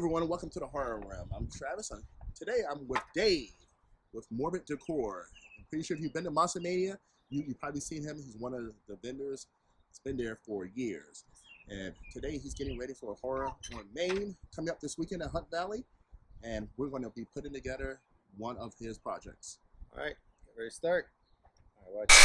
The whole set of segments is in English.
everyone, and welcome to the Horror Realm. I'm Travis, and today I'm with Dave with Morbid Decor. I'm pretty sure if you've been to Monster Mania, you've probably seen him. He's one of the vendors. He's been there for years. And today he's getting ready for a horror on Maine coming up this weekend at Hunt Valley. And we're going to be putting together one of his projects. All right, get ready to start. All right, watch.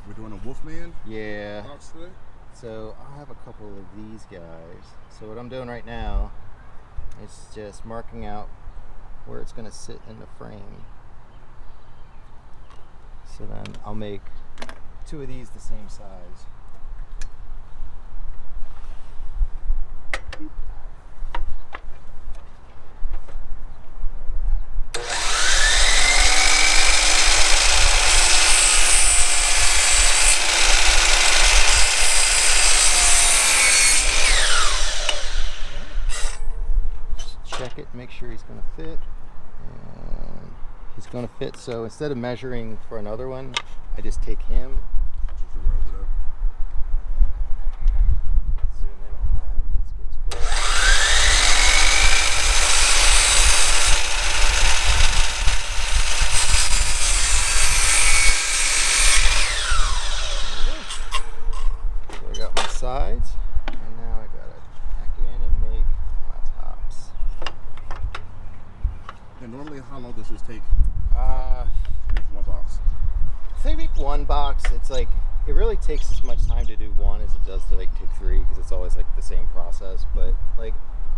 We're doing a Wolfman. Yeah. Box today. So I have a couple of these guys. So what I'm doing right now is just marking out where it's going to sit in the frame. So then I'll make two of these the same size. Check it, make sure he's going to fit, and he's going to fit. So instead of measuring for another one, I just take him, zoom in on that, let's get as close. So I got my sides, and now I got to tack in and make my tops. And normally, how long does this take? Make one box. Say make one box. It's like it really takes as much time to do one as it does to like take three, because it's always like the same process. But like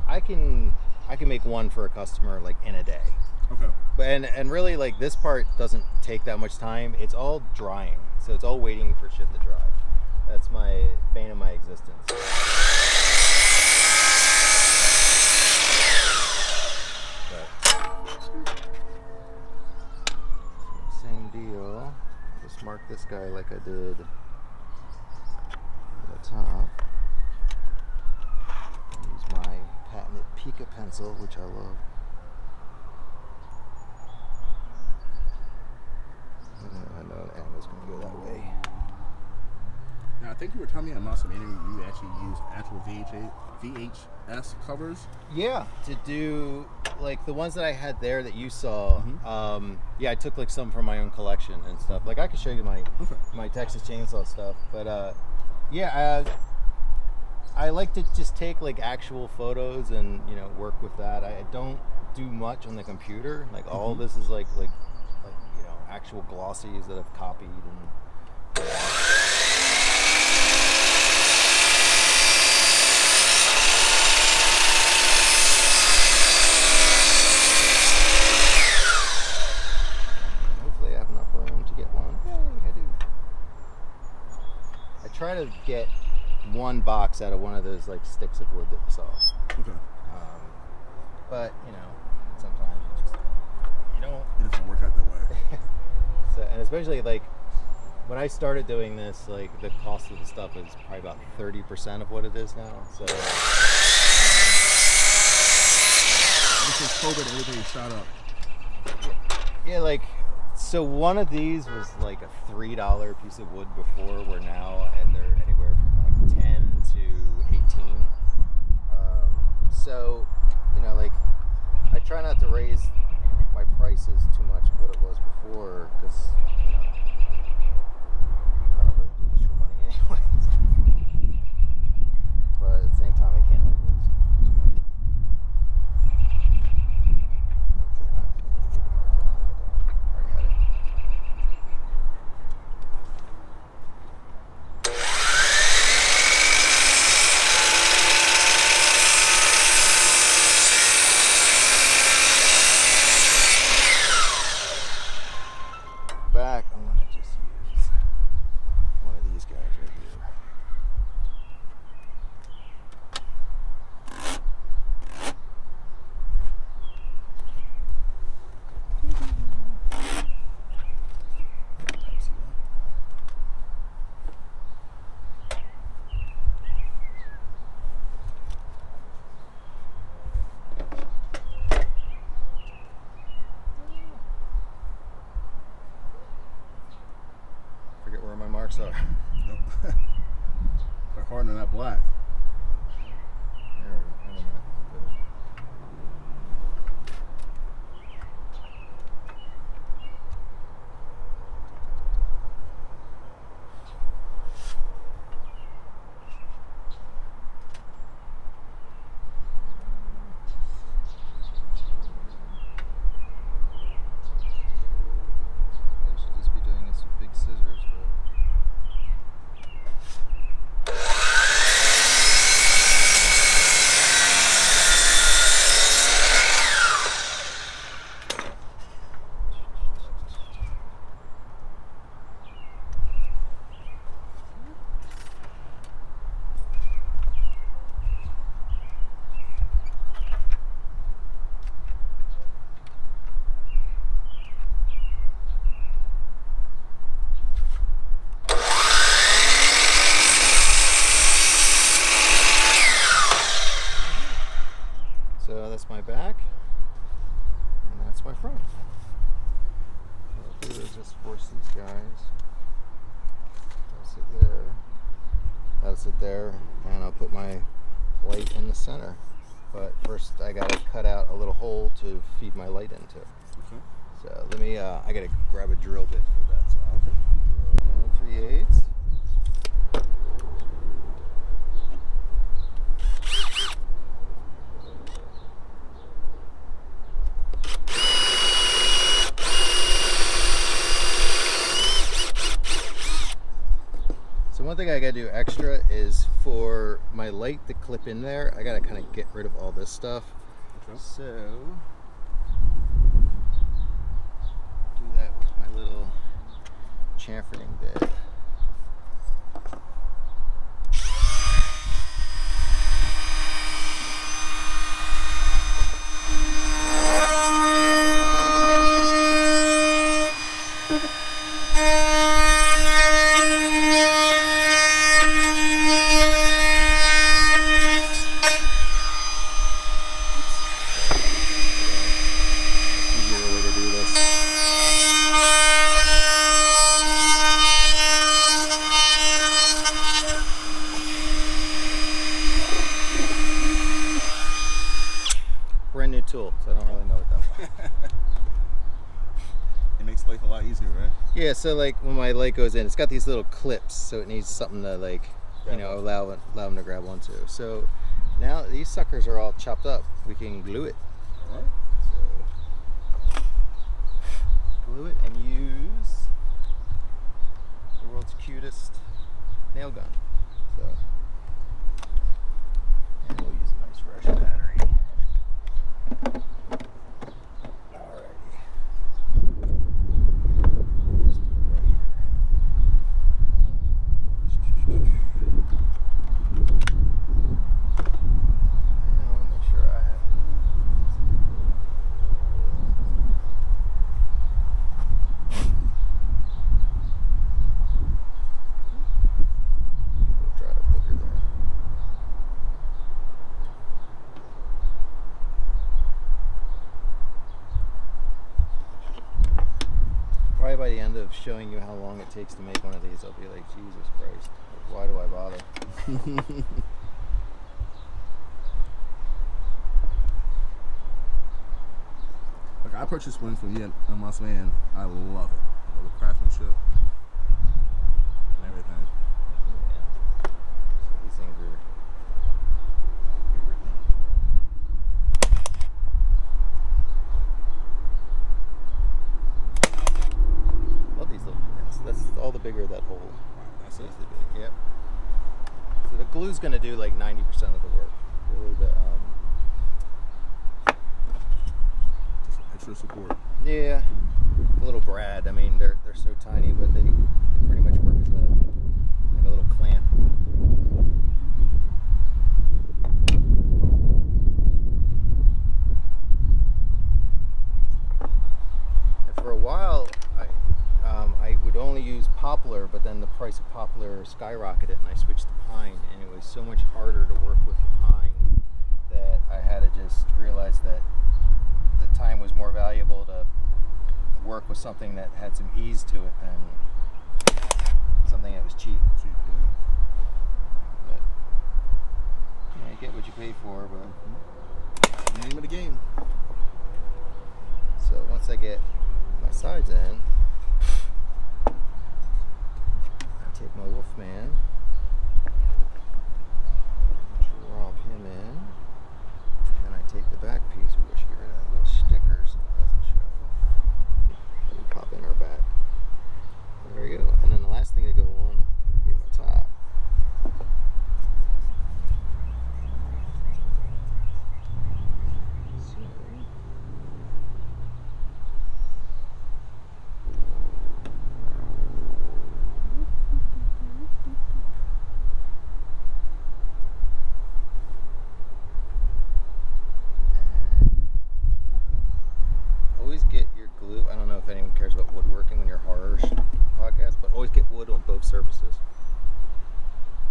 I can make one for a customer like in a day. Okay. But and really like this part doesn't take that much time. It's all drying, so it's all waiting for shit to dry. That's my bane of my existence. Same deal. Just mark this guy like I did at the top. Use my patented Pika pencil, which I love. I know the angel's gonna go that way. Now, I think you were telling me at Monster Mania you actually use actual VHS covers. Yeah, to do like the ones that I had there that you saw. Yeah, I took like some from my own collection and stuff. Like I could show you my Texas Chainsaw stuff, but yeah, I like to just take like actual photos and work with that. I don't do much on the computer. Like all this is like actual glossies that I've copied and. Try to get one box out of one of those like sticks of wood that you saw. Okay. But sometimes you don't. It doesn't work out that way. So, and especially like when I started doing this, like the cost of the stuff is probably about 30% of what it is now. So. Because COVID, everything shot up. Yeah, like. So one of these was like a $3 piece of wood before, where now and they're anywhere from like 10 to 18. So like I try not to raise my prices too much of what it was before, because I don't really do this for money anyways. But at the same time, I can't like lose too much. Back, I'm gonna just use one of these guys right here. sorry. Nope. They're harder than that black. There we go. I should just be doing this with big scissors, but. So that's my back, and that's my front. What I'll do is just force these guys. I'll sit there, that'll sit there, and I'll put my light in the center. But first I gotta cut out a little hole to feed my light into. Okay. So let me, I gotta grab a drill bit for that. So Okay. 3/8. So one thing I gotta do extra is for my light to clip in there, I gotta kind of get rid of all this stuff. Okay. So do that with my little chamfering bit. Easier way to do this. Brand new tool, so I don't really know what that was. It makes life a lot easier, right? Yeah, so like when my light goes in, it's got these little clips, so it needs something to like, you know, allow them to grab onto. So now these suckers are all chopped up. We can glue it. All right. So glue it and use the world's cutest nail gun. So and we'll use a nice fresh battery. Alrighty. Let's do it right here. I want to make sure I have. We'll try to put her there. Probably by the end of showing you how long it takes to make one of these, I'll be like, Jesus Christ, why do I bother? Like I purchased one from you in Moss Man. I love it. I love the craftsmanship and everything. Yeah. So these things are favorite thing. Love these little pins. That's all the bigger that hole. That's it. Is the big. Yep. So the glue's gonna do like 90% of the work. Really, the Just some extra support. yeah, the little brad. I mean, they're so tiny, but they pretty much work as like a little clamp. And for a while, I would only use poplar, but then the price of poplar skyrocketed, and I switched to pine, and it was so much harder to work with the pine that I had to just realize that the time was more valuable to work with something that had some ease to it than something something that was cheap. Cheap, yeah. But you get what you pay for. But Name of the game. so once I get my sides in, I take my Wolfman, drop him in, and then I take the back piece. We should get rid of that little sticker so it doesn't show. Let me pop in our back. There we go. And then the last thing to go on would be my top. Always get your glue. I don't know if anyone cares about woodworking when you're horror podcast, but always get wood on both surfaces.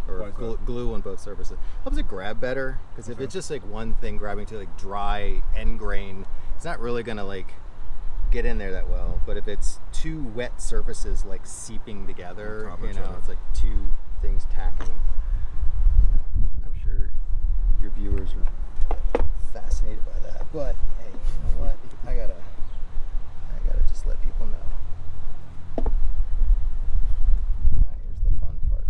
Or glue on both surfaces. Helps it grab better, because if it's just like one thing grabbing to like dry end grain, it's not really gonna like get in there that well. But if it's two wet surfaces like seeping together, you know, it's like two things tacking. I'm sure your viewers are fascinated by that. But hey, you know what? I gotta just let people know. Here's the fun part.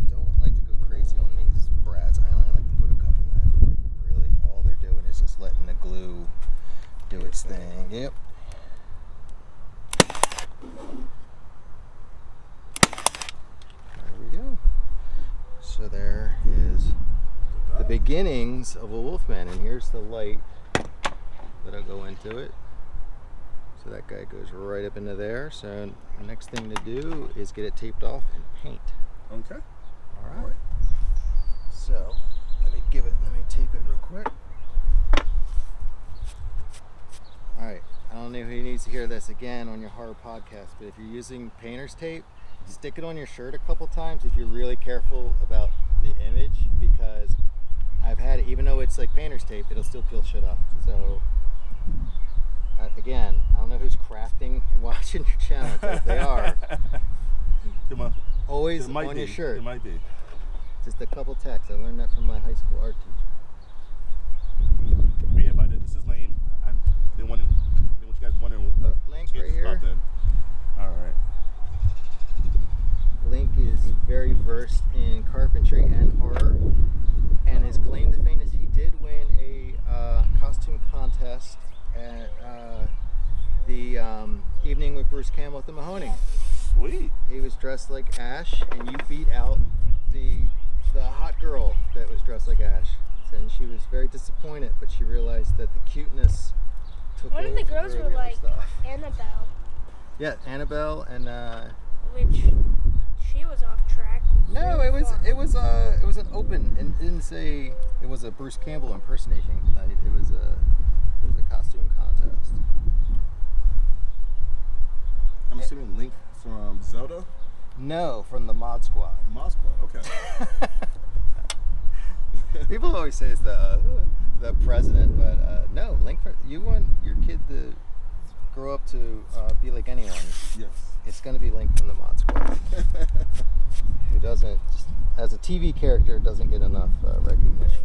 Don't like to go crazy on these brads. I only like to put a couple in. And really, all they're doing is just letting the glue do its thing. Yep. So there is the beginnings of a Wolfman, and here's the light that'll go into it. So that guy goes right up into there. So the next thing to do is get it taped off and paint. Okay. All right. So let me tape it real quick. All right. I don't know who needs to hear this again on your horror podcast, but if you're using painter's tape, stick it on your shirt a couple times if you're really careful about the image, because I've had it, even though it's like painter's tape, it'll still peel shit off. So again, I don't know who's crafting and watching your channel, but if they are, come on, always on your shirt. It might be. Just a couple texts. I learned that from my high school art teacher. But yeah, but this is Lane. I didn't want you guys wondering what Link right here. All right. Link is very versed in carpentry and horror, and his claim to fame is he did win a costume contest at the Evening with Bruce Campbell at the Mahoning. Sweet. He was dressed like Ash, and you beat out the hot girl that was dressed like Ash. And she was very disappointed, but she realized that the cuteness took over. One of the girls were like stuff. Annabelle. Yeah, Annabelle and which she was off track. no, it was an open, and didn't say it was a Bruce Campbell impersonation night. It was a costume contest. I'm assuming Link from Zelda? No, from the Mod Squad. Mod Squad, okay. People always say it's the president, but no, Link. You want your kid to grow up to be like anyone. Yes. It's going to be Link from the Mod Squad. Who doesn't, as a TV character, doesn't get enough recognition.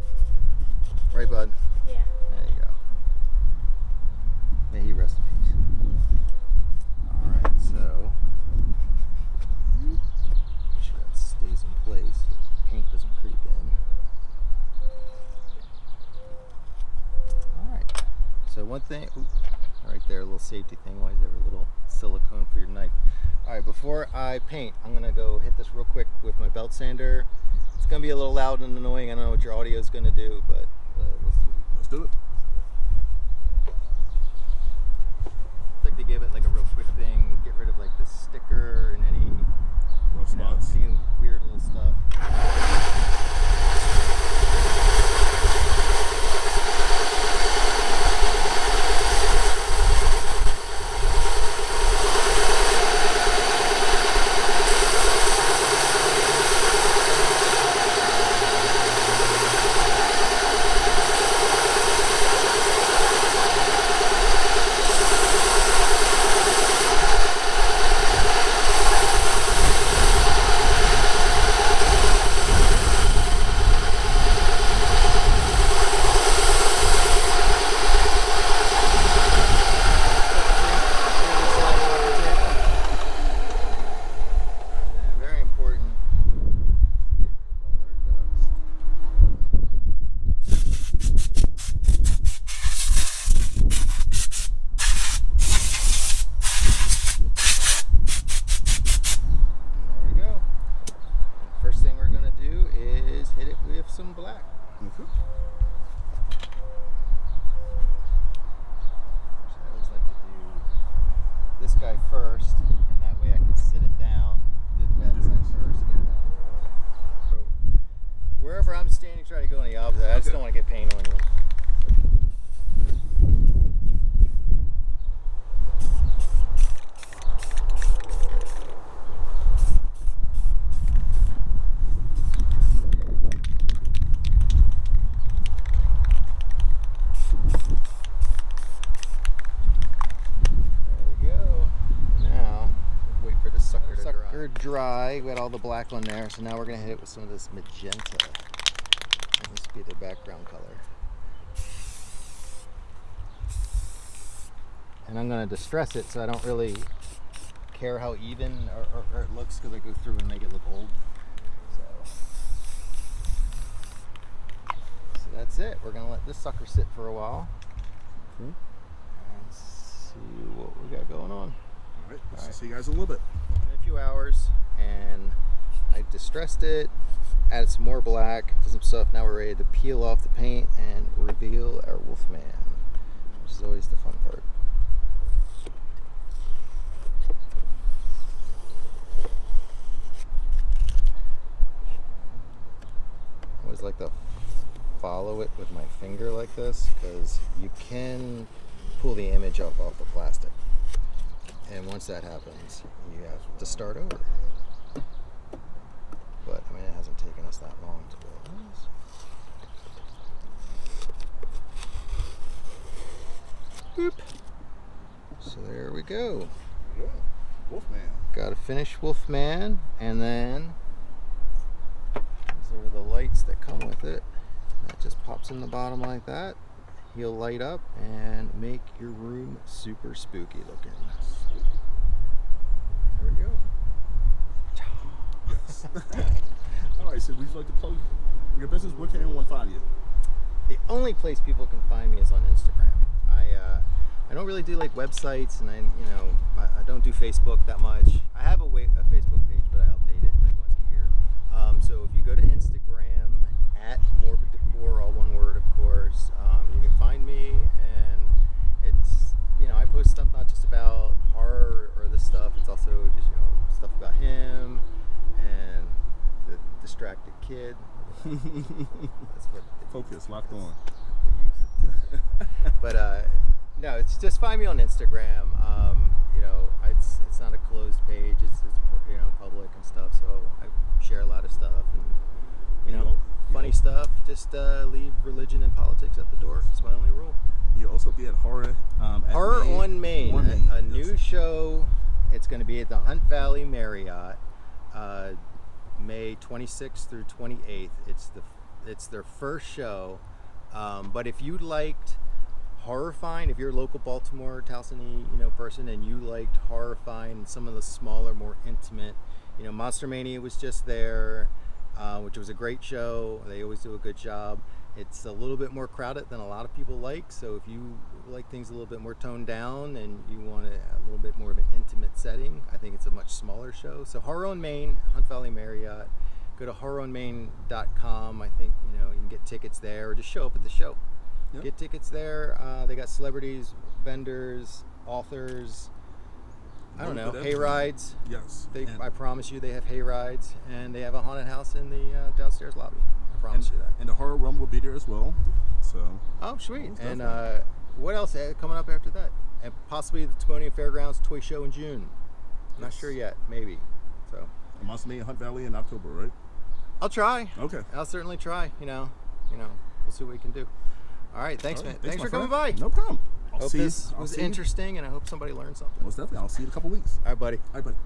Right, bud? Yeah. There you go. May he rest in peace. All right, so make sure that stays in place so paint doesn't creep in. All right. So one thing, right there, a little safety thing. Why is there a little silicone for your knife? All right, before I paint, I'm gonna go hit this real quick with my belt sander. It's gonna be a little loud and annoying. I don't know what your audio is gonna do, but we'll see. Let's do it. I'd like to give it like a real quick thing, get rid of like the sticker and any spots. Any weird little stuff. side first, and that way I can sit it down. Do the bad side first, get it out. So wherever I'm standing, try to go in the opposite. I just don't want to get paint on you. Dry. We got all the black on there, so now we're gonna hit it with some of this magenta. And this will be the background color. And I'm gonna distress it so I don't really care how even or it looks, because I go through and make it look old. So that's it. We're gonna let this sucker sit for a while. And see what we got going on. All right, see you guys in a little bit. In a few hours, and I distressed it, added some more black, did some stuff. Now we're ready to peel off the paint and reveal our Wolfman, which is always the fun part. I always like to follow it with my finger like this, because you can pull the image up off the plastic. And once that happens, you have to start over. But I mean, it hasn't taken us that long to do this. Boop. So there we go. Yeah, Wolfman. Got a finished Wolfman, and then these are the lights that come with it. That just pops in the bottom like that. He'll light up and make your room super spooky looking. There we go. Yes. All right, so would you like to plug your business? Where can anyone find you? The only place people can find me is on Instagram. I don't really do like websites, and I don't do Facebook that much. I have a Facebook page, but I update it like once a year. So if you go to Instagram at Morbid Decor, all one word, of course, you can find me, and it's, I post stuff not just about horror or this stuff. It's also just stuff about him and the distracted kid. That's what Focus, locked on. But no, it's just find me on Instagram. It's not a closed page. It's public and stuff. So I share a lot of stuff, and funny stuff. Just leave religion and politics at the door. It's my only rule. You'll also be at Horror Horror on Main, a yes. new show. It's going to be at the Hunt Valley Marriott, May 26th through 28th. It's their first show. But if you liked Horrifying, if you're a local Baltimore, Towson-y, person, and you liked Horrifying and some of the smaller, more intimate, Monster Mania was just there, which was a great show. They always do a good job. It's a little bit more crowded than a lot of people like, so if you like things a little bit more toned down and you want a little bit more of an intimate setting, I think it's a much smaller show. So Horror on Main, Hunt Valley Marriott. Go to horroronmain.com. I think you can get tickets there, or just show up at the show. Yep. Get tickets there. They got celebrities, vendors, authors. I don't know, hay rides. Yes. I promise you, they have hay rides, and they have a haunted house in the downstairs lobby. I promise you that. And the horror room will be there as well. So. Oh, sweet. And what else coming up after that? And possibly the Timonium Fairgrounds Toy Show in June. Yes. Not sure yet. Maybe. So. Monster Mania Hunt Valley in October, right? I'll try. Okay. I'll certainly try. We'll see what we can do. All right. Thanks, man. Thanks for coming by. No problem. Hope this was interesting, and I hope somebody learned something. Most definitely. I'll see you in a couple weeks. All right, buddy. All right, buddy.